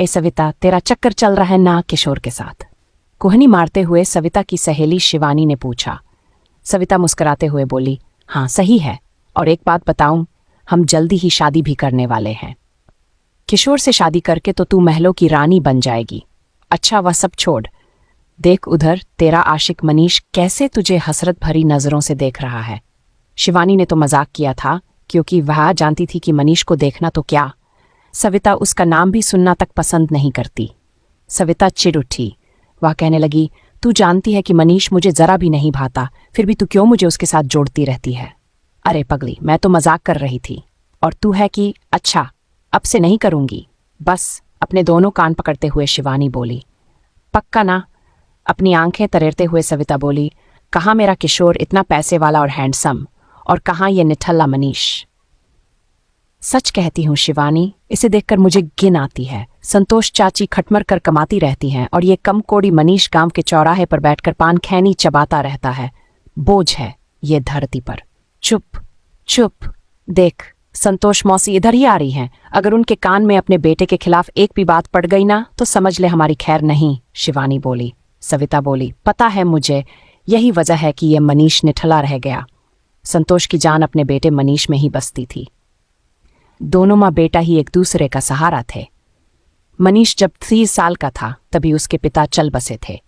ए सविता, तेरा चक्कर चल रहा है ना किशोर के साथ? कोहनी मारते हुए सविता की सहेली शिवानी ने पूछा। सविता मुस्कुराते हुए बोली, हाँ सही है, और एक बात बताऊं, हम जल्दी ही शादी भी करने वाले हैं। किशोर से शादी करके तो तू महलों की रानी बन जाएगी। अच्छा वह सब छोड़, देख उधर तेरा आशिक मनीष कैसे तुझे हसरत भरी नजरों से देख रहा है। शिवानी ने तो मजाक किया था, क्योंकि वह जानती थी कि मनीष को देखना तो क्या, सविता उसका नाम भी सुनना तक पसंद नहीं करती। सविता चिढ़ उठी। वह कहने लगी, तू जानती है कि मनीष मुझे जरा भी नहीं भाता, फिर भी तू क्यों मुझे उसके साथ जोड़ती रहती है? अरे पगली, मैं तो मजाक कर रही थी, और तू है कि अच्छा अब से नहीं करूंगी बस। अपने दोनों कान पकड़ते हुए शिवानी बोली, पक्का ना? अपनी आंखें तरेरते हुए सविता बोली, कहाँ मेरा किशोर इतना पैसे वाला और हैंडसम, और कहाँ ये निठल्ला मनीष। सच कहती हूँ शिवानी, इसे देखकर मुझे घिन आती है। संतोष चाची खटमर कर कमाती रहती हैं और ये कम कोड़ी मनीष गांव के चौराहे पर बैठकर पान खैनी चबाता रहता है। बोझ है ये धरती पर। चुप चुप, देख संतोष मौसी इधर ही आ रही हैं। अगर उनके कान में अपने बेटे के खिलाफ एक भी बात पड़ गई ना तो समझ ले हमारी खैर नहीं। शिवानी बोली। सविता बोली, पता है मुझे, यही वजह है कि यह मनीष निठला रह गया। संतोष की जान अपने बेटे मनीष में ही बसती थी। दोनों माँ बेटा ही एक दूसरे का सहारा थे। मनीष जब 30 साल का था तभी उसके पिता चल बसे थे।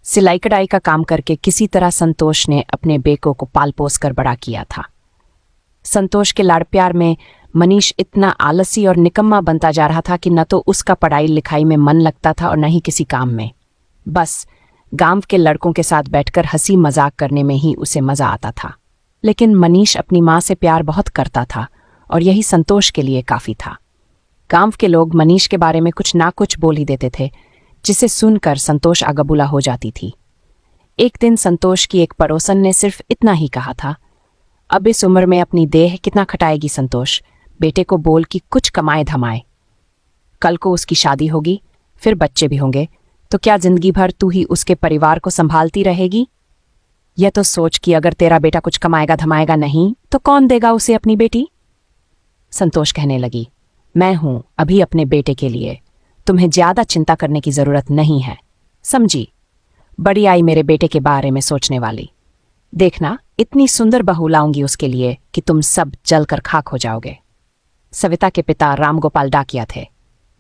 सिलाई कढ़ाई का काम करके किसी तरह संतोष ने अपने बेटों को पाल पोस कर बड़ा किया था। संतोष के लाड़ प्यार में मनीष इतना आलसी और निकम्मा बनता जा रहा था कि न तो उसका पढ़ाई लिखाई में मन लगता था और न ही किसी काम में। बस गांव के लड़कों के साथ बैठकर हंसी मजाक करने में ही उसे मजा आता था। लेकिन मनीष अपनी माँ से प्यार बहुत करता था और यही संतोष के लिए काफी था। गांव के लोग मनीष के बारे में कुछ ना कुछ बोल ही देते थे, जिसे सुनकर संतोष आगबुला हो जाती थी। एक दिन संतोष की एक पड़ोसन ने सिर्फ इतना ही कहा था, अब इस उम्र में अपनी देह कितना खटाएगी संतोष, बेटे को बोल कि कुछ कमाए धमाए। कल को उसकी शादी होगी, फिर बच्चे भी होंगे, तो क्या जिंदगी भर तू ही उसके परिवार को संभालती रहेगी? यह तो सोच कि अगर तेरा बेटा कुछ कमाएगा धमाएगा नहीं तो कौन देगा उसे अपनी बेटी? संतोष कहने लगी, मैं हूं अभी अपने बेटे के लिए, तुम्हें ज्यादा चिंता करने की जरूरत नहीं है, समझी? बड़ी आई मेरे बेटे के बारे में सोचने वाली। देखना इतनी सुंदर बहू लाऊंगी उसके लिए कि तुम सब जलकर खाक हो जाओगे। सविता के पिता रामगोपाल डाकिया थे।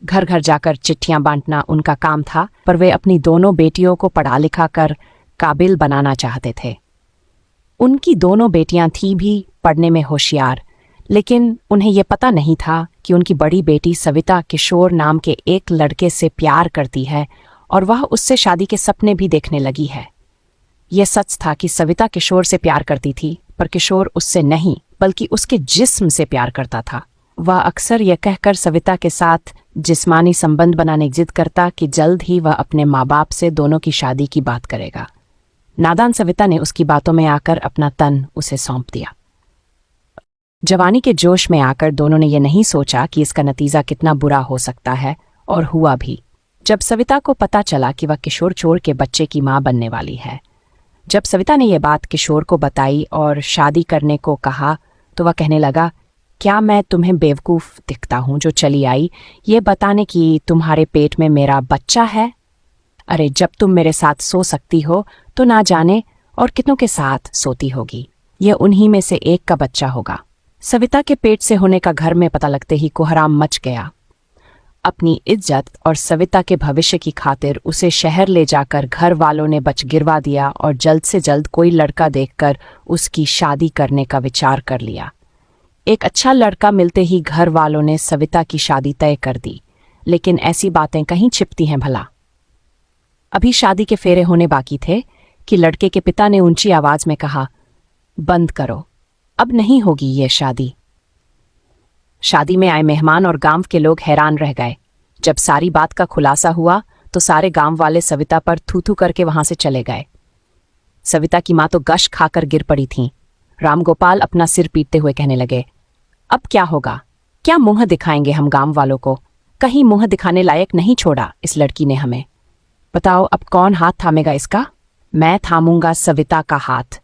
घर घर जाकर चिट्ठियां बांटना उनका काम था, पर वे अपनी दोनों बेटियों को पढ़ा लिखा कर काबिल बनाना चाहते थे। उनकी दोनों बेटियां थी भी पढ़ने में होशियार, लेकिन उन्हें यह पता नहीं था कि उनकी बड़ी बेटी सविता किशोर नाम के एक लड़के से प्यार करती है और वह उससे शादी के सपने भी देखने लगी है। यह सच था कि सविता किशोर से प्यार करती थी, पर किशोर उससे नहीं बल्कि उसके जिस्म से प्यार करता था। वह अक्सर यह कहकर सविता के साथ जिस्मानी संबंध बनाने की जिद करता कि जल्द ही वह अपने माँ बाप से दोनों की शादी की बात करेगा। नादान सविता ने उसकी बातों में आकर अपना तन उसे सौंप दिया। जवानी के जोश में आकर दोनों ने यह नहीं सोचा कि इसका नतीजा कितना बुरा हो सकता है, और हुआ भी। जब सविता को पता चला कि वह किशोर चोर के बच्चे की मां बनने वाली है, जब सविता ने यह बात किशोर को बताई और शादी करने को कहा, तो वह कहने लगा, क्या मैं तुम्हें बेवकूफ दिखता हूं जो चली आई ये बताने कि तुम्हारे पेट में मेरा बच्चा है? अरे जब तुम मेरे साथ सो सकती हो तो ना जाने और कितनों के साथ सोती होगी, यह उन्हीं में से एक का बच्चा होगा। सविता के पेट से होने का घर में पता लगते ही कोहराम मच गया। अपनी इज्जत और सविता के भविष्य की खातिर उसे शहर ले जाकर घर वालों ने बच गिरवा दिया और जल्द से जल्द कोई लड़का देखकर उसकी शादी करने का विचार कर लिया। एक अच्छा लड़का मिलते ही घर वालों ने सविता की शादी तय कर दी, लेकिन ऐसी बातें कहीं छिपती हैं भला। अभी शादी के फेरे होने बाकी थे कि लड़के के पिता ने ऊंची आवाज में कहा, बंद करो, अब नहीं होगी ये शादी। शादी में आए मेहमान और गांव के लोग हैरान रह गए। जब सारी बात का खुलासा हुआ तो सारे गांव वाले सविता पर थू थू करके वहां से चले गए। सविता की मां तो गश खाकर गिर पड़ी थीं। रामगोपाल अपना सिर पीटते हुए कहने लगे, अब क्या होगा? क्या मुंह दिखाएंगे हम गांव वालों को? कहीं मुंह दिखाने लायक नहीं छोड़ा इस लड़की ने हमें। बताओ अब कौन हाथ थामेगा इसका? मैं थामूंगा सविता का हाथ।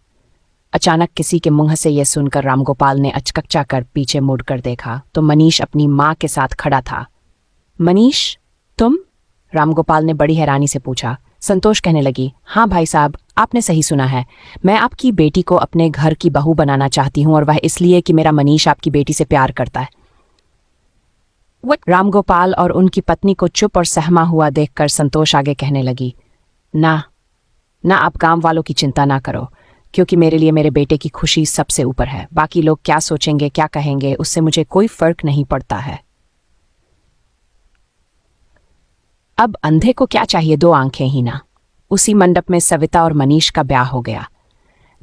अचानक किसी के मुंह से यह सुनकर रामगोपाल ने अचकच्चा कर पीछे मुड़कर देखा तो मनीष अपनी मां के साथ खड़ा था। मनीष, तुम? रामगोपाल ने बड़ी हैरानी से पूछा। संतोष कहने लगी, हाँ भाई साहब, आपने सही सुना है। मैं आपकी बेटी को अपने घर की बहू बनाना चाहती हूँ, और वह इसलिए कि मेरा मनीष आपकी बेटी से प्यार करता है। रामगोपाल और उनकी पत्नी को चुप और सहमा हुआ देखकर संतोष आगे कहने लगी, ना ना, आप गांव वालों की चिंता ना करो, क्योंकि मेरे लिए मेरे बेटे की खुशी सबसे ऊपर है। बाकी लोग क्या सोचेंगे, क्या कहेंगे, उससे मुझे कोई फर्क नहीं पड़ता है। अब अंधे को क्या चाहिए, दो आंखें ही ना। उसी मंडप में सविता और मनीष का ब्याह हो गया।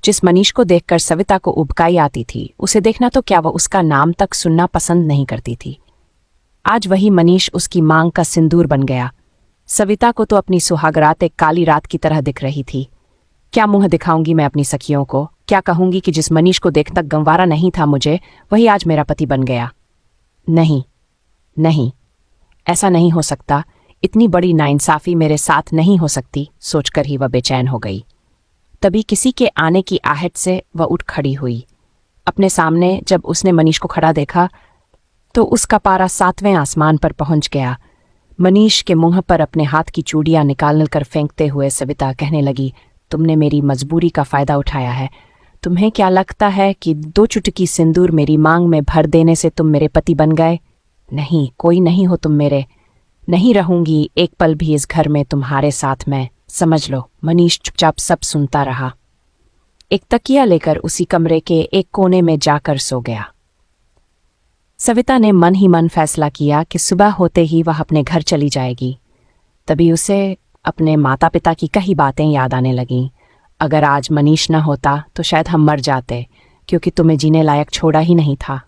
जिस मनीष को देखकर सविता को उबकाई आती थी, उसे देखना तो क्या, वह उसका नाम तक सुनना पसंद नहीं करती थी। आज वही मनीष उसकी मांग का सिंदूर बन गया। सविता को तो अपनी सुहागरात एक काली रात की तरह दिख रही थी। क्या मुंह दिखाऊंगी मैं अपनी सखियों को? क्या कहूंगी कि जिस मनीष को देखता गंवारा नहीं था मुझे, वही आज मेरा पति बन गया? नहीं नहीं, ऐसा नहीं हो सकता। इतनी बड़ी नाइंसाफी मेरे साथ नहीं हो सकती, सोचकर ही वह बेचैन हो गई। तभी किसी के आने की आहट से वह उठ खड़ी हुई। अपने सामने जब उसने मनीष को खड़ा देखा तो उसका पारा 7वें आसमान पर पहुंच गया। मनीष के मुंह पर अपने हाथ की चूड़ियां निकालकर फेंकते हुए सविता कहने लगी, तुमने मेरी मजबूरी का फायदा उठाया है। तुम्हें क्या लगता है कि 2 चुटकी सिंदूर मेरी मांग में भर देने से तुम मेरे पति बन गए? नहीं, कोई नहीं हो तुम मेरे। नहीं रहूंगी एक पल भी इस घर में तुम्हारे साथ मैं, समझ लो। मनीष चुपचाप सब सुनता रहा। एक तकिया लेकर उसी कमरे के एक कोने में जाकर सो गया। सविता ने मन ही मन फैसला किया कि सुबह होते ही वह अपने घर चली जाएगी। तभी उसे अपने माता पिता की कई बातें याद आने लगीं। अगर आज मनीष न होता तो शायद हम मर जाते, क्योंकि तुम्हें जीने लायक छोड़ा ही नहीं था।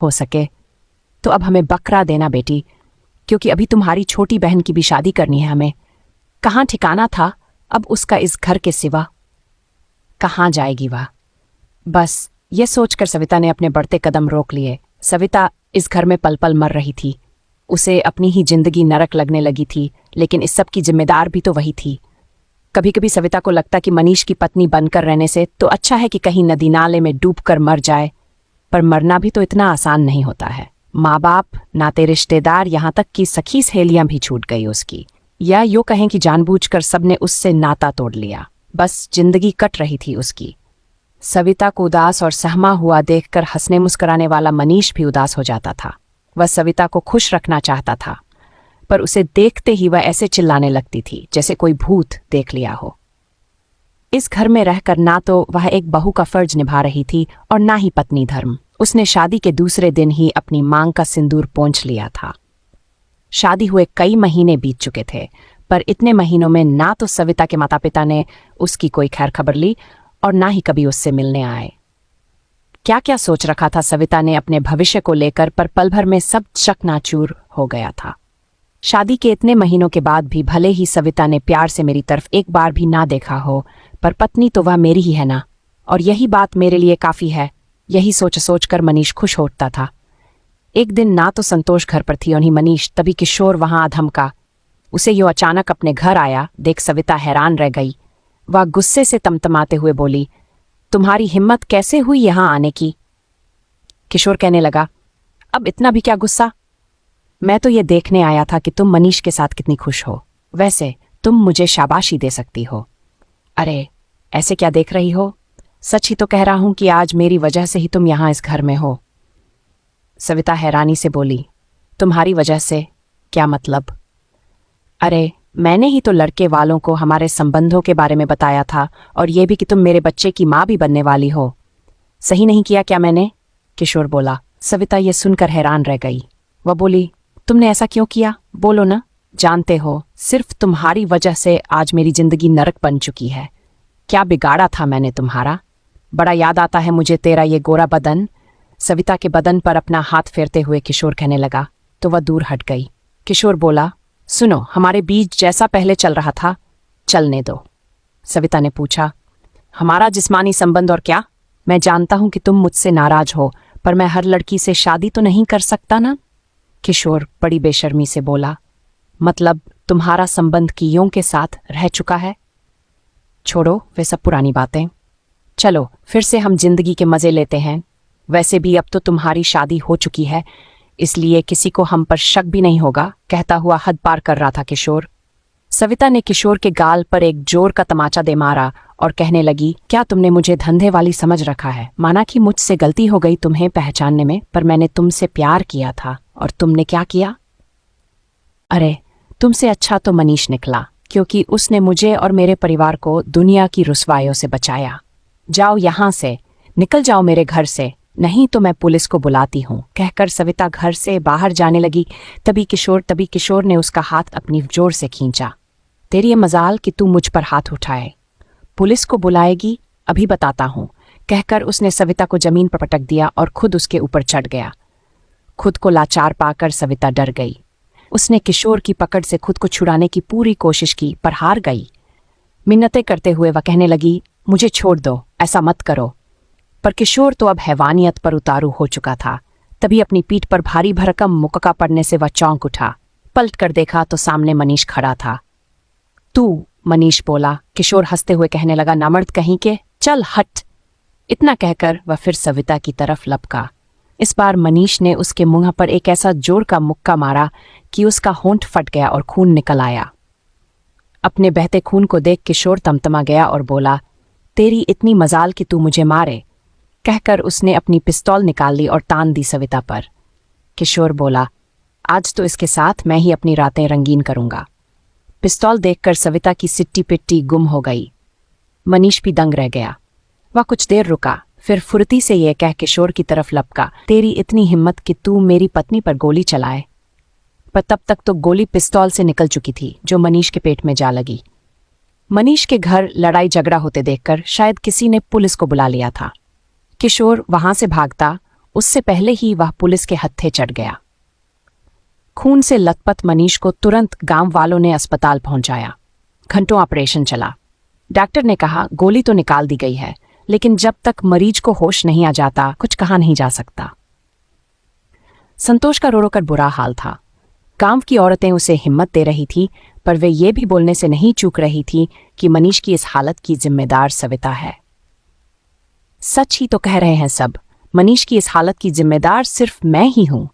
हो सके तो अब हमें बकरा देना बेटी, क्योंकि अभी तुम्हारी छोटी बहन की भी शादी करनी है हमें। कहाँ ठिकाना था अब उसका इस घर के सिवा? कहाँ जाएगी वह? बस ये सोचकर सविता ने अपने बढ़ते कदम रोक लिए। सविता इस घर में पल पल मर रही थी। उसे अपनी ही जिंदगी नरक लगने लगी थी, लेकिन इस सब की जिम्मेदार भी तो वही थी। कभी कभी सविता को लगता कि मनीष की पत्नी बनकर रहने से तो अच्छा है कि कहीं नदी नाले में डूबकर मर जाए, पर मरना भी तो इतना आसान नहीं होता है। माँ बाप, नाते रिश्तेदार, यहाँ तक कि सखी सहेलियां भी छूट गई उसकी, या यूँ कहें कि जानबूझकर सबने उससे नाता तोड़ लिया। बस जिंदगी कट रही थी उसकी। सविता को उदास और सहमा हुआ देखकर हंसने मुस्कुराने वाला मनीष भी उदास हो जाता था। वह सविता को खुश रखना चाहता था, पर उसे देखते ही वह ऐसे चिल्लाने लगती थी जैसे कोई भूत देख लिया हो। इस घर में रहकर ना तो वह एक बहू का फर्ज निभा रही थी और ना ही पत्नी धर्म। उसने शादी के दूसरे दिन ही अपनी मांग का सिंदूर पोंछ लिया था। शादी हुए कई महीने बीत चुके थे, पर इतने महीनों में ना तो सविता के माता पिता ने उसकी कोई खैर खबर ली और ना ही कभी उससे मिलने आए। क्या क्या सोच रखा था सविता ने अपने भविष्य को लेकर, पर पल भर में सब चकनाचूर हो गया था। शादी के इतने महीनों के बाद भी भले ही सविता ने प्यार से मेरी तरफ एक बार भी ना देखा हो, पर पत्नी तो वह मेरी ही है ना, और यही बात मेरे लिए काफी है। यही सोच सोचकर मनीष खुश होता था। एक दिन ना तो संतोष घर पर थी और ही मनीष, तभी किशोर वहां धमका। उसे यो अचानक अपने घर आया देख सविता हैरान रह गई। वह गुस्से से तमतमाते हुए बोली, तुम्हारी हिम्मत कैसे हुई यहां आने की? किशोर कहने लगा, अब इतना भी क्या गुस्सा? मैं तो ये देखने आया था कि तुम मनीष के साथ कितनी खुश हो। वैसे तुम मुझे शाबाशी दे सकती हो। अरे ऐसे क्या देख रही हो? सच ही तो कह रहा हूं कि आज मेरी वजह से ही तुम यहां इस घर में हो। सविता हैरानी से बोली, तुम्हारी वजह से? क्या मतलब? अरे मैंने ही तो लड़के वालों को हमारे संबंधों के बारे में बताया था, और ये भी कि तुम मेरे बच्चे की माँ भी बनने वाली हो। सही नहीं किया क्या मैंने? किशोर बोला। सविता ये सुनकर हैरान रह गई। वह बोली, तुमने ऐसा क्यों किया? बोलो ना। जानते हो, सिर्फ तुम्हारी वजह से आज मेरी जिंदगी नरक बन चुकी है। क्या बिगाड़ा था मैंने तुम्हारा? बड़ा याद आता है मुझे तेरा ये गोरा बदन। सविता के बदन पर अपना हाथ फेरते हुए किशोर कहने लगा, तो वह दूर हट गई। किशोर बोला, सुनो, हमारे बीच जैसा पहले चल रहा था चलने दो। सविता ने पूछा, हमारा जिस्मानी संबंध और क्या? मैं जानता हूं कि तुम मुझसे नाराज हो, पर मैं हर लड़की से शादी तो नहीं कर सकता ना? किशोर बड़ी बेशर्मी से बोला, मतलब तुम्हारा संबंध कियों के साथ रह चुका है? छोड़ो वे सब पुरानी बातें, चलो फिर से हम जिंदगी के मजे लेते हैं। वैसे भी अब तो तुम्हारी शादी हो चुकी है, इसलिए किसी को हम पर शक भी नहीं होगा, कहता हुआ हद पार कर रहा था किशोर। सविता ने किशोर के गाल पर एक जोर का तमाचा दे मारा और कहने लगी, क्या तुमने मुझे धंधे वाली समझ रखा है? माना कि मुझसे गलती हो गई तुम्हें पहचानने में, पर मैंने तुमसे प्यार किया था और तुमने क्या किया? अरे, तुमसे अच्छा तो मनीष निकला, क्योंकि उसने मुझे और मेरे परिवार को दुनिया की रुसवाइयों से बचाया। जाओ यहां से, निकल जाओ मेरे घर से, नहीं तो मैं पुलिस को बुलाती हूं, कहकर सविता घर से बाहर जाने लगी। तभी किशोर ने उसका हाथ अपनी जोर से खींचा। तेरी ये मजाल कि तू मुझ पर हाथ उठाए। पुलिस को बुलाएगी? अभी बताता हूं, कहकर उसने सविता को जमीन पर पटक दिया और खुद उसके ऊपर चढ़ गया। खुद को लाचार पाकर सविता डर गई। उसने किशोर की पकड़ से खुद को छुड़ाने की पूरी कोशिश की, पर हार गई। मिन्नतें करते हुए वह कहने लगी, मुझे छोड़ दो, ऐसा मत करो। पर किशोर तो अब हैवानियत पर उतारू हो चुका था। तभी अपनी पीठ पर भारी भरकम मुक्का पड़ने से वह चौंक उठा। पलट कर देखा तो सामने मनीष खड़ा था। तू? मनीष बोला। किशोर हंसते हुए कहने लगा, नामर्द कहीं के, चल हट। इतना कहकर वह फिर सविता की तरफ लपका। इस बार मनीष ने उसके मुंह पर एक ऐसा जोर का मुक्का मारा कि उसका होंठ फट गया और खून निकल आया। अपने बहते खून को देख किशोर तमतमा गया और बोला, तेरी इतनी मजाल कि तू मुझे मारे, कहकर उसने अपनी पिस्तौल निकाल ली और तान दी सविता पर। किशोर बोला, आज तो इसके साथ मैं ही अपनी रातें रंगीन करूंगा। पिस्तौल देखकर सविता की सिट्टी पिट्टी गुम हो गई। मनीष भी दंग रह गया। वह कुछ देर रुका, फिर फुर्ती से यह कह किशोर की तरफ लपका, तेरी इतनी हिम्मत कि तू मेरी पत्नी पर गोली चलाए। पर तब तक तो गोली पिस्तौल से निकल चुकी थी, जो मनीष के पेट में जा लगी। मनीष के घर लड़ाई झगड़ा होते देखकर शायद किसी ने पुलिस को बुला लिया था। किशोर वहां से भागता, उससे पहले ही वह पुलिस के हत्थे चढ़ गया। खून से लथपथ मनीष को तुरंत गांव वालों ने अस्पताल पहुंचाया। घंटों ऑपरेशन चला। डॉक्टर ने कहा, गोली तो निकाल दी गई है, लेकिन जब तक मरीज को होश नहीं आ जाता कुछ कहा नहीं जा सकता। संतोष का रो रो कर बुरा हाल था। गांव की औरतें उसे हिम्मत दे रही थी, पर वे ये भी बोलने से नहीं चूक रही थी कि मनीष की इस हालत की जिम्मेदार सविता है। सच ही तो कह रहे हैं सब, मनीष की इस हालत की जिम्मेदार सिर्फ मैं ही हूं।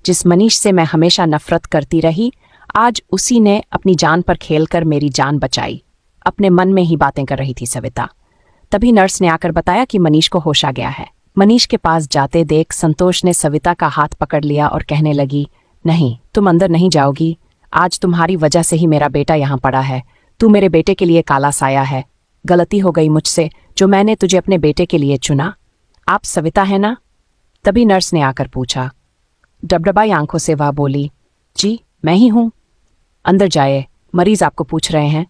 जिस मनीष से मैं हमेशा नफरत करती रही, आज उसी ने अपनी जान पर खेलकर मेरी जान बचाई। अपने मन में ही बातें कर रही थी सविता। तभी नर्स ने आकर बताया कि मनीष को होश आ गया है। मनीष के पास जाते देख संतोष ने सविता का हाथ पकड़ लिया और कहने लगी, नहीं, तुम अंदर नहीं जाओगी। आज तुम्हारी वजह से ही मेरा बेटा यहाँ पड़ा है। तू मेरे बेटे के लिए काला साया है। गलती हो गई मुझसे, जो मैंने तुझे अपने बेटे के लिए चुना। आप सविता है ना? तभी नर्स ने आकर पूछा। डबडबाई आंखों से वह बोली, जी मैं ही हूं। अंदर जाए, मरीज आपको पूछ रहे हैं।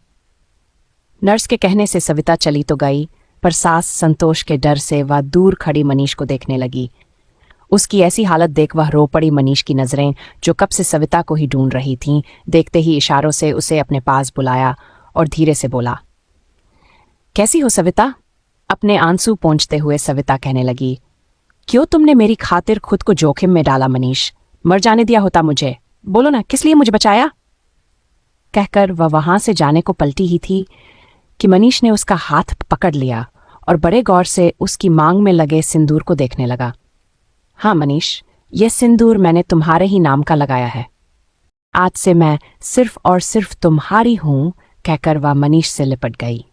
नर्स के कहने से सविता चली तो गई, पर सास संतोष के डर से वह दूर खड़ी मनीष को देखने लगी। उसकी ऐसी हालत देख वह रो पड़ी। मनीष की नजरें, जो कब से सविता को ही ढूंढ रही थीं, देखते ही इशारों से उसे अपने पास बुलाया और धीरे से बोला, कैसी हो सविता? अपने आंसू पोंछते हुए सविता कहने लगी, क्यों तुमने मेरी खातिर खुद को जोखिम में डाला मनीष? मर जाने दिया होता मुझे। बोलो ना, किस लिए मुझे बचाया? कहकर वह वहां से जाने को पलटी ही थी कि मनीष ने उसका हाथ पकड़ लिया और बड़े गौर से उसकी मांग में लगे सिंदूर को देखने लगा। हाँ मनीष, यह सिंदूर मैंने तुम्हारे ही नाम का लगाया है। आज से मैं सिर्फ और सिर्फ तुम्हारी हूं, कहकर वह मनीष से लिपट गई।